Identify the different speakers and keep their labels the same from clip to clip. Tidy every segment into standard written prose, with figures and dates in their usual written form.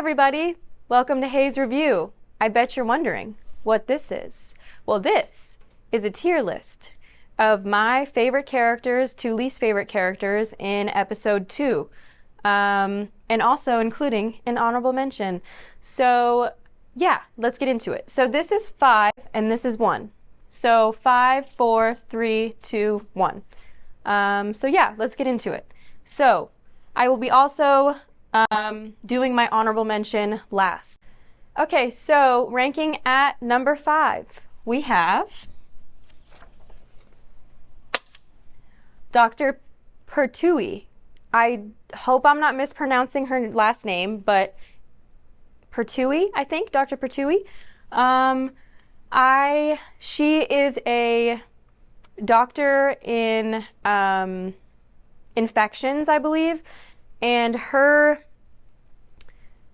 Speaker 1: everybody. Welcome to Hayes Review. I bet you're wondering what this is. Well, this is a tier list of my favorite characters to least favorite characters in episode 2. And also including an honorable mention. So, yeah, let's get into it. So this is 5 and this is 1. So 5, 4, 3, 2, 1. So yeah, let's get into it. So I will be also doing my honorable mention last. Okay, so ranking at number 5, we have Dr. Pertwee. I hope I'm not mispronouncing her last name, but Pertwee, I think, Dr. Pertwee. She is a doctor in infections, I believe, and her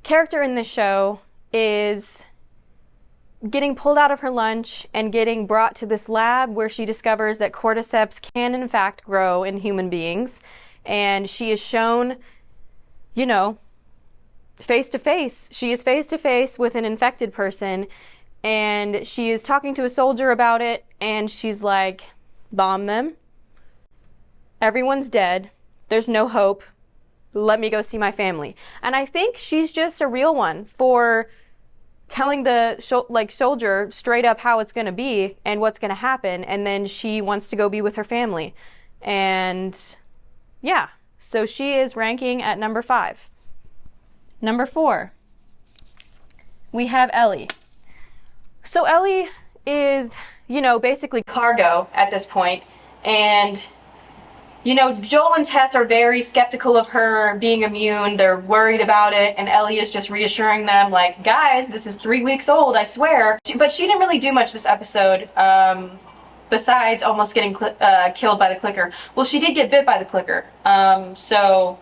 Speaker 1: character in the show is getting pulled out of her lunch and getting brought to this lab where she discovers that cordyceps can in fact grow in human beings, and she is shown, you know, face to face. She is face to face with an infected person, and she is talking to a soldier about it, and she's like, bomb them. Everyone's dead. There's no hope. Let me go see my family. And I think she's just a real one for telling the soldier straight up how it's going to be and what's going to happen, and then she wants to go be with her family. And yeah, so she is ranking at number 5. Number 4, we have Ellie. So Ellie is, you know, basically cargo at this point, and you know, Joel and Tess are very skeptical of her being immune. They're worried about it, and Ellie is just reassuring them, like, guys, this is 3 weeks old, I swear. But she didn't really do much this episode, besides almost getting killed by the clicker. Well, she did get bit by the clicker, so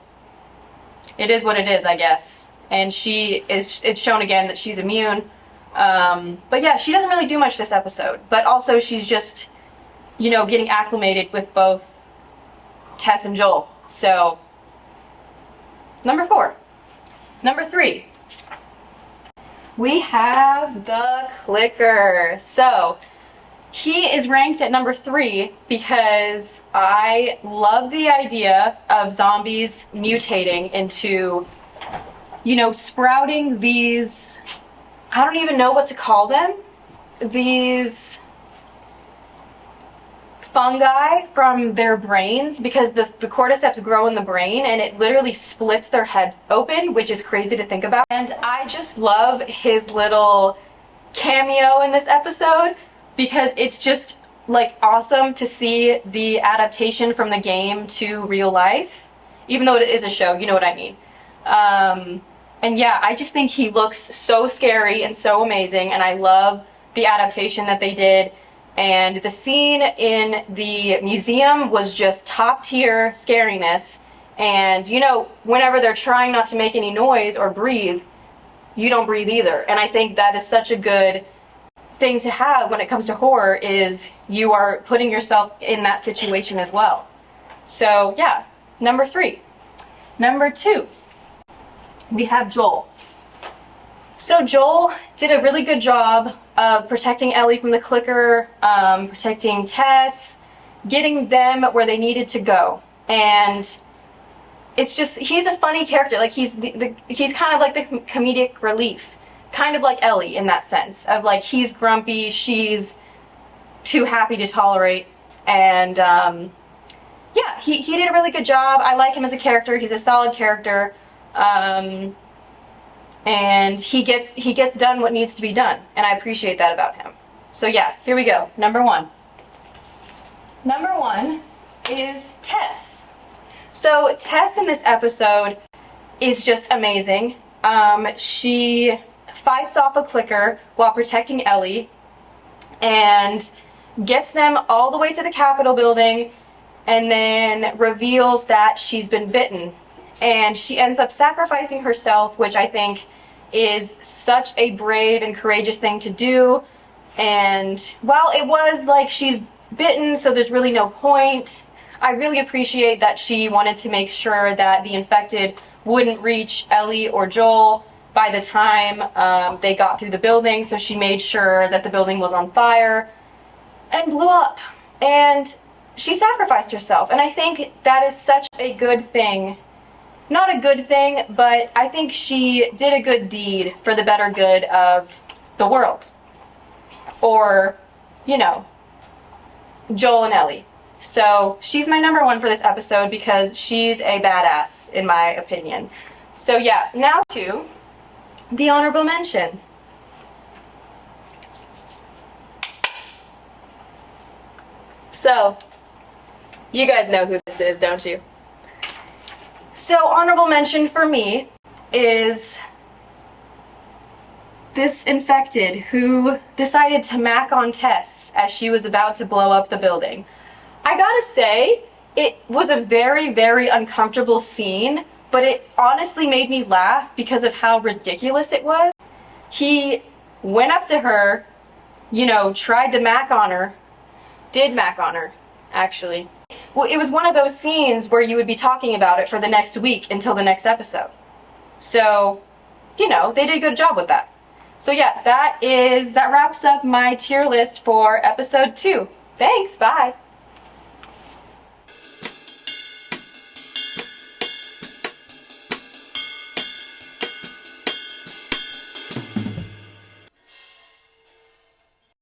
Speaker 1: it is what it is, I guess. And it's shown again that she's immune. But yeah, she doesn't really do much this episode. But also she's just, you know, getting acclimated with both Tess and Joel. So, number 4. Number 3, we have the clicker. So, he is ranked at number 3 because I love the idea of zombies mutating into, you know, sprouting these, I don't even know what to call them, these fungi from their brains, because the cordyceps grow in the brain and it literally splits their head open, which is crazy to think about. And I just love his little cameo in this episode because it's just like awesome to see the adaptation from the game to real life, even though it is a show, you know what I mean. And yeah, I just think he looks so scary and so amazing, and I love the adaptation that they did. And the scene in the museum was just top tier scariness. And you know, whenever they're trying not to make any noise or breathe, you don't breathe either. And I think that is such a good thing to have when it comes to horror, is you are putting yourself in that situation as well. So yeah, number 3. Number 2, we have Joel. So Joel did a really good job of protecting Ellie from the clicker, protecting Tess, getting them where they needed to go. And it's just, he's a funny character. Like, he's kind of like the comedic relief, kind of like Ellie in that sense of, like, he's grumpy, she's too happy to tolerate. And yeah, he did a really good job. I like him as a character. He's a solid character. And he gets done what needs to be done, and I appreciate that about him. So yeah, here we go. Number 1. Number 1 is Tess. So Tess in this episode is just amazing. She fights off a clicker while protecting Ellie and gets them all the way to the Capitol building, and then reveals that she's been bitten. And she ends up sacrificing herself, which I think is such a brave and courageous thing to do. And while it was like she's bitten, so there's really no point, I really appreciate that she wanted to make sure that the infected wouldn't reach Ellie or Joel, by the time they got through the building, so she made sure that the building was on fire and blew up. And she sacrificed herself, and I think that is such a good thing. Not a good thing, but I think she did a good deed for the better good of the world. Or, you know, Joel and Ellie. So she's my number one for this episode because she's a badass, in my opinion. So yeah, now to the honorable mention. So, you guys know who this is, don't you? So, honorable mention for me is this infected who decided to mac on Tess as she was about to blow up the building. I gotta say, it was a very, very uncomfortable scene, but it honestly made me laugh because of how ridiculous it was. He went up to her, you know, tried to mac on her, did mac on her, actually. Well, it was one of those scenes where you would be talking about it for the next week until the next episode. So, you know, they did a good job with that. So yeah, that wraps up my tier list for episode 2. Thanks, bye!